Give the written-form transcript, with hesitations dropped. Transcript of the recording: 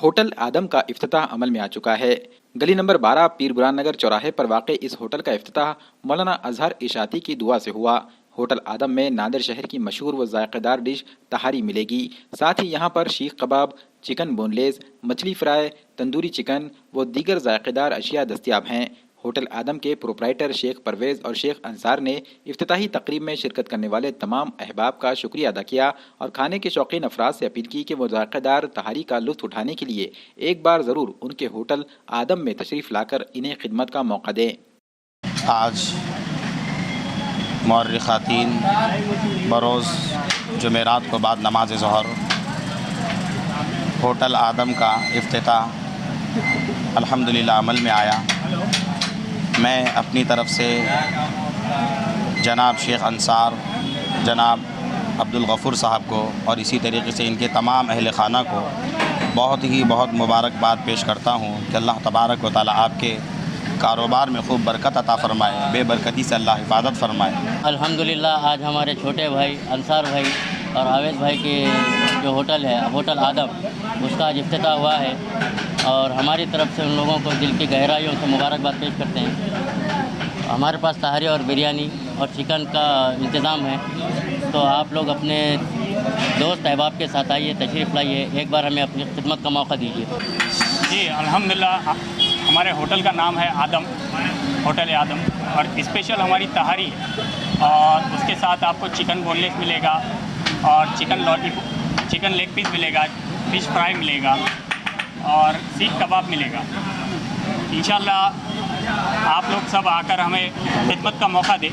Hotel آدم کا افتتاح عمل میں آ چکا ہے۔ گلی نمبر 12 پیر برہان نگر چوراہے پر واقع اس ہوٹل کا افتتاح مولانا اظہر اشاعتی کی دعا سے ہوا۔ ہوٹل آدم میں نادر شہر کی مشہور و ذائقہ دار ڈش تہاری ملے گی، ساتھ ہی یہاں پر سیخ کباب، چکن بون لیس، مچھلی فرائی، تندوری چکن و دیگر ذائقہ دار اشیاء دستیاب ہیں۔ ہوٹل آدم کے پروپرائٹر شیخ پرویز اور شیخ انصار نے افتتاحی تقریب میں شرکت کرنے والے تمام احباب کا شکریہ ادا کیا اور کھانے کے شوقین افراد سے اپیل کی کہ وہ ذائقہ دار تہاری کا لطف اٹھانے کے لیے ایک بار ضرور ان کے ہوٹل آدم میں تشریف لا کر انہیں خدمت کا موقع دیں۔ آج مورخاتین بروز جمعرات کو بعد نماز ظہر ہوٹل آدم کا افتتاح الحمدللہ عمل میں آیا۔ میں اپنی طرف سے جناب شیخ انصار، جناب عبدالغفور صاحب کو اور اسی طریقے سے ان کے تمام اہل خانہ کو بہت مبارکباد پیش کرتا ہوں کہ اللہ تبارک و تعالی آپ کے کاروبار میں خوب برکت عطا فرمائے، بے برکتی سے اللہ حفاظت فرمائے۔ الحمدللہ آج ہمارے چھوٹے بھائی انصار بھائی اور عاوید بھائی کے جو ہوٹل ہے ہوٹل آدم، اس کا آج افتتاح ہوا ہے اور ہماری طرف سے ان لوگوں کو دل کی گہرائیوں سے مبارکباد پیش کرتے ہیں۔ ہمارے پاس تہاری اور بریانی اور چکن کا انتظام ہے، تو آپ لوگ اپنے دوست احباب کے ساتھ آئیے، تشریف لائیے، ایک بار ہمیں اپنی خدمت کا موقع دیجیے۔ جی الحمدللہ، ہمارے ہوٹل کا نام ہے آدم، ہوٹل آدم، اور اسپیشل ہماری تہاری ہے اور اس کے ساتھ آپ کو چکن بون لیس ملے گا اور چکن لیگ پیس ملے گا، فش فرائی ملے گا اور سیخ کباب ملے گا۔ انشاءاللہ آپ لوگ سب آ کر ہمیں خدمت کا موقع دیں۔